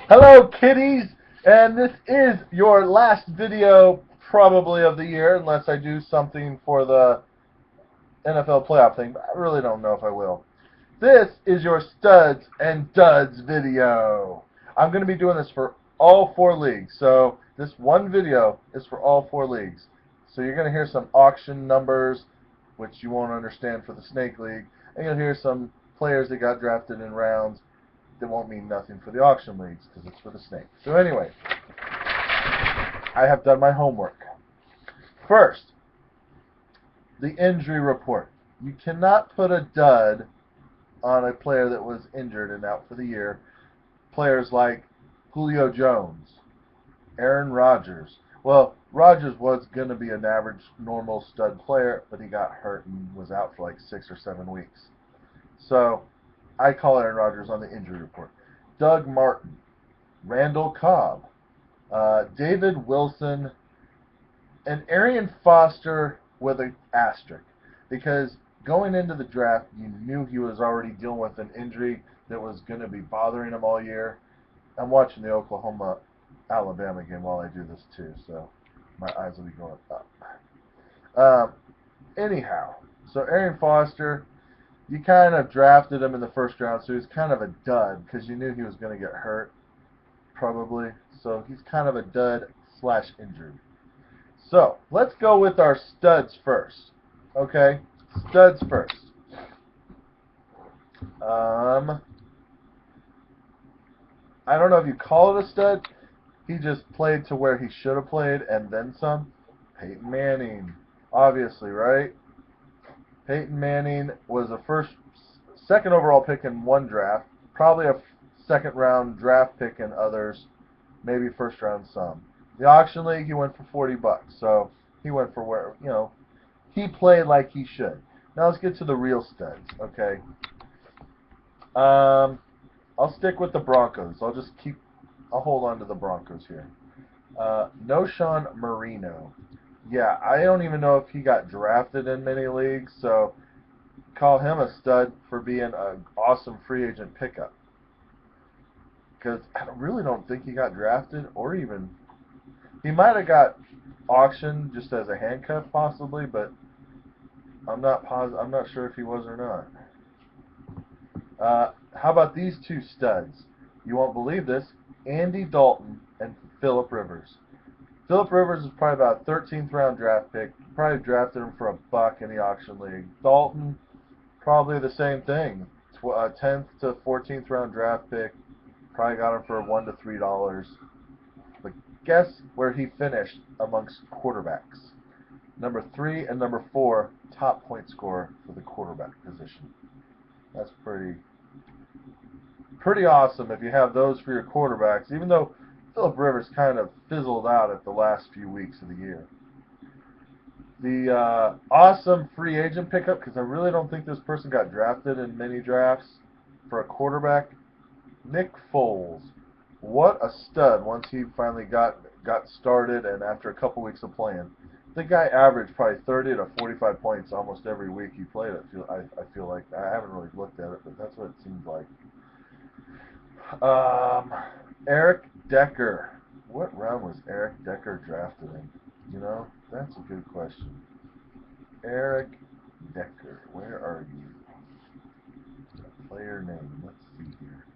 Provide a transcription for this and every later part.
Hello, kiddies, and this is your last video probably of the year, unless I do something for the NFL playoff thing, but I really don't know if I will. This is your studs and duds video. I'm going to be doing this for all four leagues, so this one video is for all four leagues. So you're going to hear some auction numbers, which you won't understand for the Snake League, and you'll hear some players that got drafted in rounds that won't mean nothing for the auction leagues because it's for the Snake. So anyway, I have done my homework. First, the injury report. You cannot put a dud on a player that was injured and out for the year. Players like Julio Jones, Aaron Rodgers. Well, Rodgers was going to be an average, normal stud player, but he got hurt and was out for like 6 or 7 weeks. So I call Aaron Rodgers on the injury report. Doug Martin, Randall Cobb, David Wilson, and Arian Foster with an asterisk, because going into the draft, you knew he was already dealing with an injury that was going to be bothering him all year. I'm watching the Oklahoma-Alabama game while I do this too, so my eyes will be going up. Um, anyhow, so Arian Foster, you kind of drafted him in the first round, so he's kind of a dud because you knew he was going to get hurt, probably. So he's kind of a dud slash injured. So let's go with our studs first. Okay, studs first. Um, I don't know if you call it a stud. He just played to where he should have played and then some. Peyton Manning, obviously, right? Peyton Manning was a second overall pick in one draft, probably a second round draft pick in others, maybe first round some. The auction league, he went for $40, so he went for where he played like he should. Now let's get to the real studs, okay? I'll stick with the Broncos. I'll hold on to the Broncos here. Noshawn Marino. Yeah, I don't even know if he got drafted in many leagues, so call him a stud for being an awesome free agent pickup. Because I really don't think he got drafted, or even he might have got auctioned just as a handcuff, possibly, but I'm not positive. I'm not sure if he was or not. How about these two studs? You won't believe this: Andy Dalton and Philip Rivers. Philip Rivers is probably about a 13th round draft pick. Probably drafted him for $1 in the auction league. Dalton, probably the same thing. 10th to 14th round draft pick. Probably got him for $1 to $3. But guess where he finished amongst quarterbacks? Number 3 and number 4 top point scorer for the quarterback position. That's pretty awesome if you have those for your quarterbacks, even though Philip Rivers kind of fizzled out at the last few weeks of the year. The awesome free agent pickup, because I really don't think this person got drafted in many drafts, for a quarterback, Nick Foles. What a stud once he finally got started and after a couple weeks of playing. The guy averaged probably 30 to 45 points almost every week he played. I feel like I haven't really looked at it, but that's what it seems like. Um, Eric Decker. What round was Eric Decker drafted in? That's a good question. Eric Decker, where are you? Player name. Let's see here.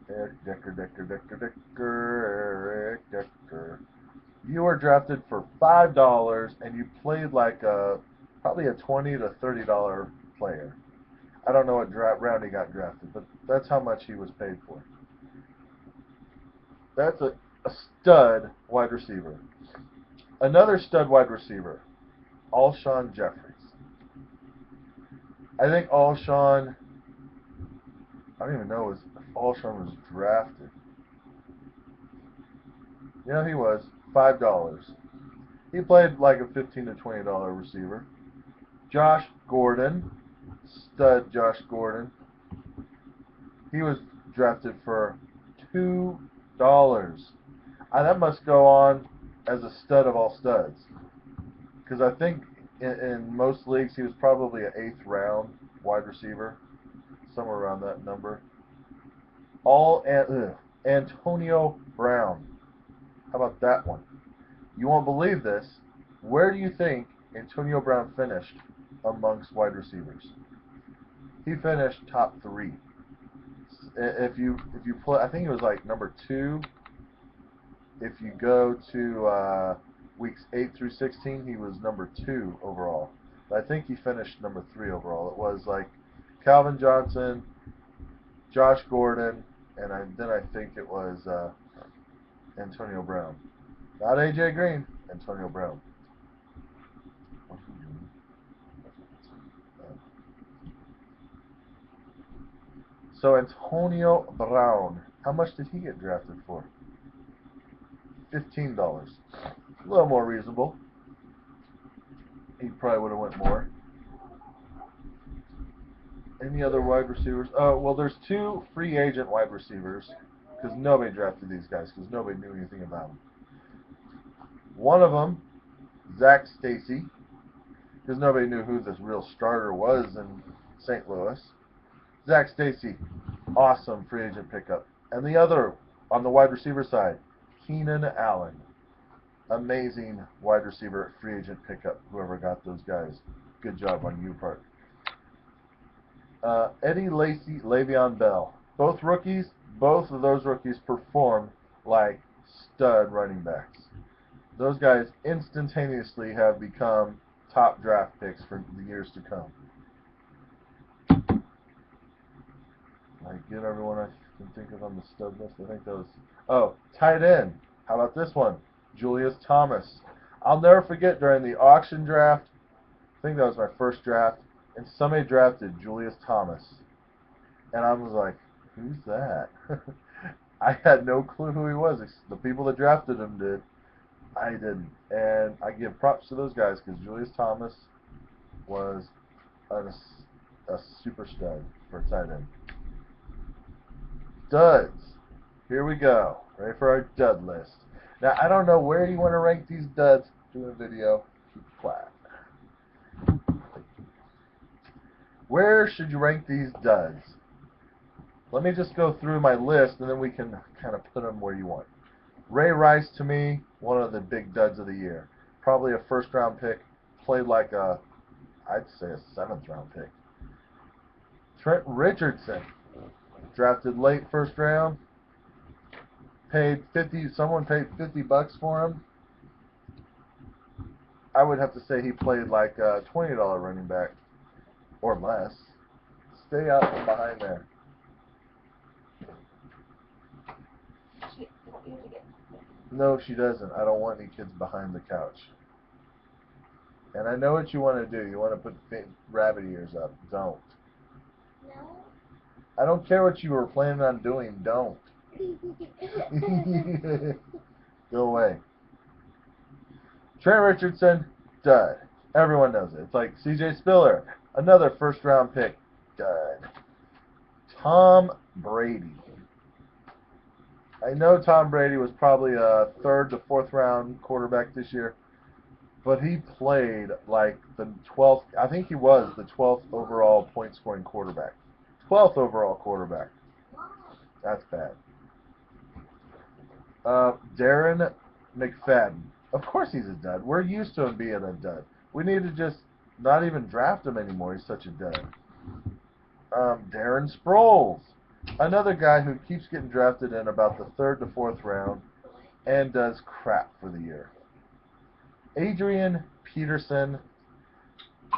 Eric Decker, Eric Decker. You were drafted for $5, and you played like probably a $20 to $30 player. I don't know what round he got drafted, but that's how much he was paid for. That's a stud wide receiver. Another stud wide receiver, Alshon Jeffries. I think Alshon, I don't even know if Alshon was drafted. Yeah, he was. $5. He played like a $15 to $20 receiver. Josh Gordon, stud Josh Gordon. He was drafted for $2. That must go on as a stud of all studs, because I think in most leagues he was probably an 8th round wide receiver, somewhere around that number. Antonio Brown. How about that one? You won't believe this. Where do you think Antonio Brown finished amongst wide receivers? He finished top 3. If you put, I think it was like number 2. If you go to weeks 8 through 16, he was number 2 overall. But I think he finished number 3 overall. It was like Calvin Johnson, Josh Gordon, and then I think it was Antonio Brown. Not A.J. Green, Antonio Brown. So Antonio Brown, how much did he get drafted for? $15. A little more reasonable. He probably would have went more. Any other wide receivers? Oh, well, there's 2 free agent wide receivers because nobody drafted these guys because nobody knew anything about them. One of them, Zach Stacy, because nobody knew who this real starter was in St. Louis. Zach Stacy, awesome free agent pickup. And the other, on the wide receiver side, Keenan Allen. Amazing wide receiver free agent pickup. Whoever got those guys, good job on your part. Eddie Lacy, Le'Veon Bell. Both rookies, both of those rookies performed like stud running backs. Those guys instantaneously have become top draft picks for the years to come. I get everyone I can think of on the stud list. I think that was... Oh, tight end. How about this one? Julius Thomas. I'll never forget during the auction draft, I think that was my first draft, and somebody drafted Julius Thomas. And I was like, who's that? I had no clue who he was. The people that drafted him did. I didn't. And I give props to those guys because Julius Thomas was a super stud for a tight end. Duds. Here we go. Ready for our dud list. Now, I don't know where you want to rank these duds. Do a video. Keep quiet. Where should you rank these duds? Let me just go through my list, and then we can kind of put them where you want. Ray Rice, to me, one of the big duds of the year. Probably a first-round pick. Played like I'd say a 7th-round pick. Trent Richardson, drafted late first round. Someone paid $50 for him. I would have to say he played like a $20 running back or less. Stay out from behind there. No, she doesn't. I don't want any kids behind the couch. And I know what you want to do. You want to put rabbit ears up. Don't. No. I don't care what you were planning on doing. Don't. Go away. Trent Richardson, dud. Everyone knows it. It's like C.J. Spiller, another first-round pick, dud. Tom Brady. I know Tom Brady was probably a 3rd to 4th round quarterback this year, but he played like the 12th. I think he was the 12th overall point-scoring quarterback. 12th overall quarterback. That's bad. Darren McFadden. Of course he's a dud. We're used to him being a dud. We need to just not even draft him anymore. He's such a dud. Darren Sproles. Another guy who keeps getting drafted in about the 3rd to 4th round and does crap for the year. Adrian Peterson.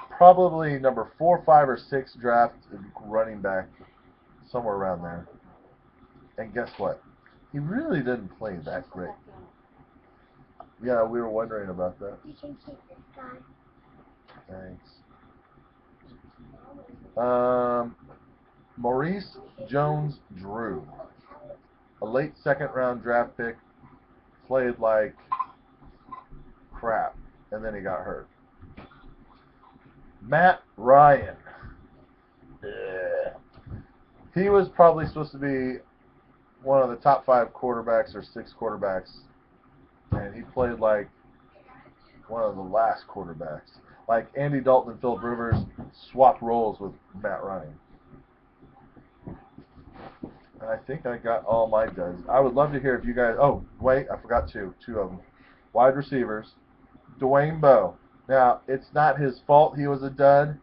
Probably number 4, 5, or 6 draft running back. Somewhere around there. And guess what? He really didn't play that great. Yeah, we were wondering about that. You can keep this guy. Thanks. Maurice Jones-Drew. A late 2nd round draft pick. Played like crap. And then he got hurt. Matt Ryan. Yeah. He was probably supposed to be one of the top 5 quarterbacks or 6 quarterbacks, and he played like one of the last quarterbacks. Like Andy Dalton and Philip Rivers swapped roles with Matt Ryan. I think I got all my duds. I would love to hear if you guys. Oh, wait, I forgot two of them. Wide receivers. Dwayne Bowe. Now, it's not his fault he was a dud.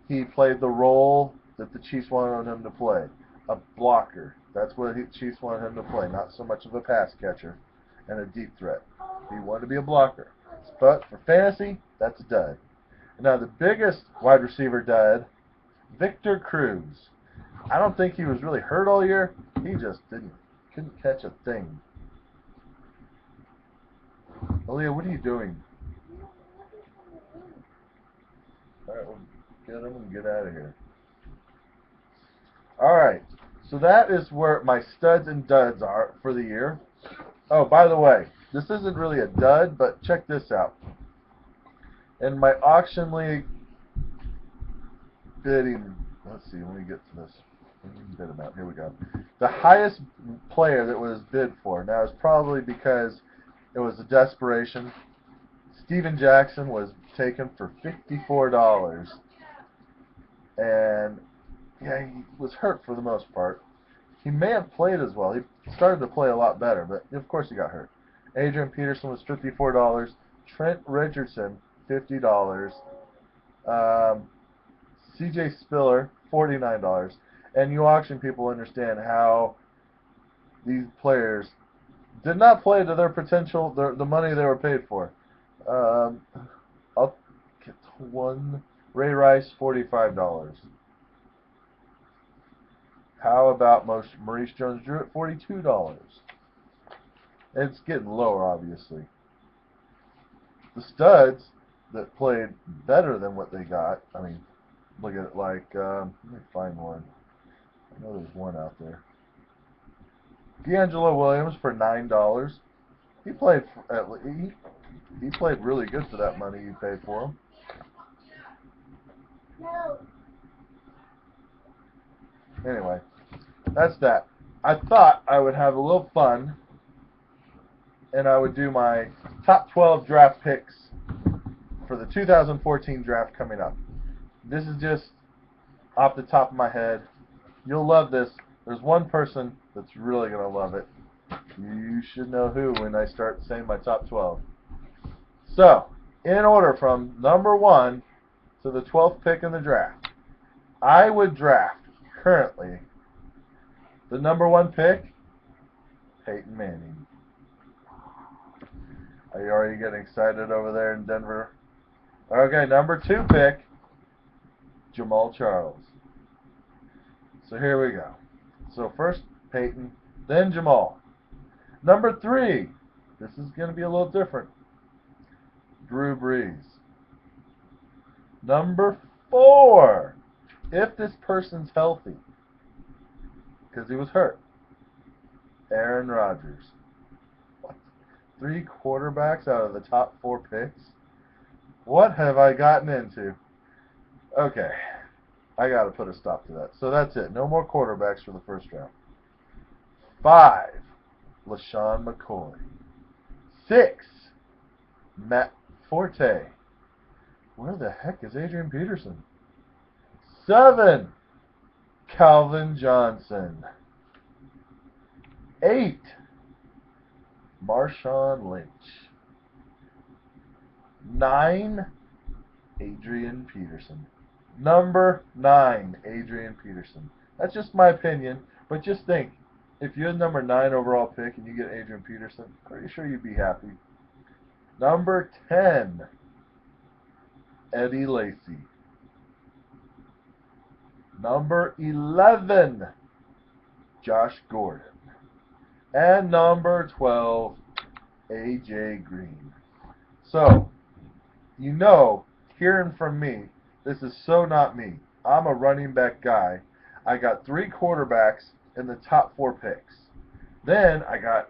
He played the role that the Chiefs wanted him to play, a blocker. That's what the Chiefs wanted him to play, not so much of a pass catcher and a deep threat. He wanted to be a blocker. But for fantasy, that's a dud. Now, the biggest wide receiver dud, Victor Cruz. I don't think he was really hurt all year. He just couldn't catch a thing. Aaliyah, what are you doing? All right, well, get him and get out of here. All right, so that is where my studs and duds are for the year. Oh, by the way, this isn't really a dud, but check this out. In my auction league bidding, let's see, let me get to this. Bid amount. Here we go. The highest player that was bid for, now it's probably because it was a desperation. Steven Jackson was taken for $54. And yeah, he was hurt for the most part. He may have played as well. He started to play a lot better, but of course he got hurt. Adrian Peterson was $54. Trent Richardson, $50. CJ Spiller, $49. And you auction people understand how these players did not play to their potential, the money they were paid for. I'll get one. Ray Rice, $45. How about Maurice Jones-Drew at $42? It's getting lower, obviously. The studs that played better than what they got, I mean, look at it like, let me find one. I know there's one out there. D'Angelo Williams for $9. He played he played really good for that money you paid for him. No. Anyway, that's that. I thought I would have a little fun, and I would do my top 12 draft picks for the 2014 draft coming up. This is just off the top of my head. You'll love this. There's one person that's really going to love it. You should know who when I start saying my top 12. So, in order from number 1 to the 12th pick in the draft, I would draft currently the number 1 pick, Peyton Manning. Are you already getting excited over there in Denver? Okay, number 2 pick, Jamaal Charles. So here we go. So first Peyton, then Jamaal. Number 3, this is going to be a little different, Drew Brees. Number 4, if this person's healthy, because he was hurt, Aaron Rodgers. What? 3 quarterbacks out of the top 4 picks? What have I gotten into? Okay, I got to put a stop to that. So that's it. No more quarterbacks for the first round. 5, LaShawn McCoy. 6, Matt Forte. Where the heck is Adrian Peterson? 7, Calvin Johnson. 8, Marshawn Lynch. 9, Adrian Peterson. Number 9, Adrian Peterson. That's just my opinion, but just think, if you're the number 9 overall pick and you get Adrian Peterson, pretty sure you'd be happy. Number 10, Eddie Lacy. Number 11, Josh Gordon. And number 12, A.J. Green. So, you know, hearing from me, this is so not me. I'm a running back guy. I got 3 quarterbacks in the top 4 picks. Then I got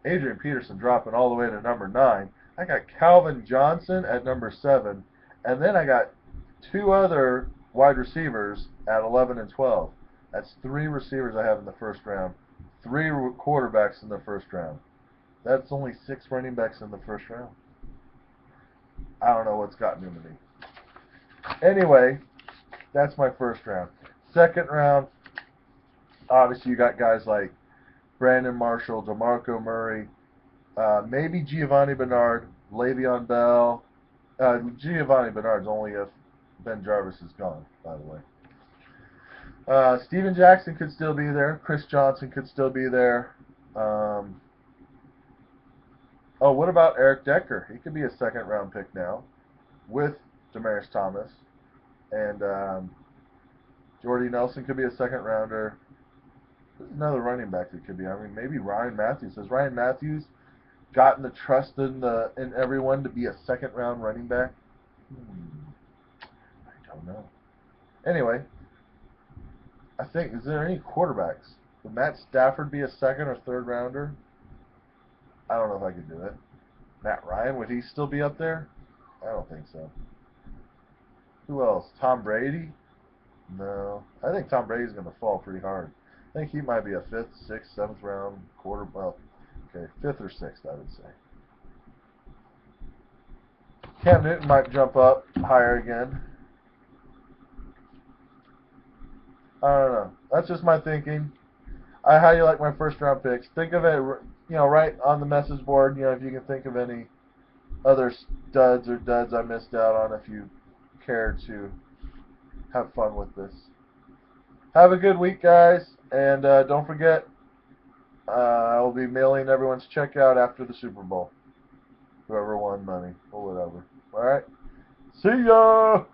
Adrian Peterson dropping all the way to number 9. I got Calvin Johnson at number 7. And then I got 2 other wide receivers at 11 and 12. That's 3 receivers I have in the first round. 3 quarterbacks in the first round. That's only 6 running backs in the first round. I don't know what's gotten into me. Anyway, that's my first round. Second round, Obviously, you got guys like Brandon Marshall, DeMarco Murray, maybe Giovanni Bernard, Le'Veon Bell. Giovanni Bernard's only if Ben Jarvis is gone, by the way. Steven Jackson could still be there. Chris Johnson could still be there. Oh, what about Eric Decker? He could be a second-round pick now with Demaryius Thomas. And Jordy Nelson could be a second-rounder. There's another running back that could be. I mean, maybe Ryan Matthews. Has Ryan Matthews gotten the trust in everyone to be a second-round running back? I don't know. Anyway, I think, is there any quarterbacks? Would Matt Stafford be a second or third rounder? I don't know if I could do it. Matt Ryan, would he still be up there? I don't think so. Who else? Tom Brady? No. I think Tom Brady's going to fall pretty hard. I think he might be a 5th, 6th, 7th round well, okay, 5th or 6th, I would say. Cam Newton might jump up higher again. I don't know. That's just my thinking. How do you like my first round picks? Think of it, right on the message board. If you can think of any other studs or duds I missed out on, if you care to have fun with this. Have a good week, guys, and don't forget, I will be mailing everyone's check out after the Super Bowl. Whoever won money or whatever. All right. See ya.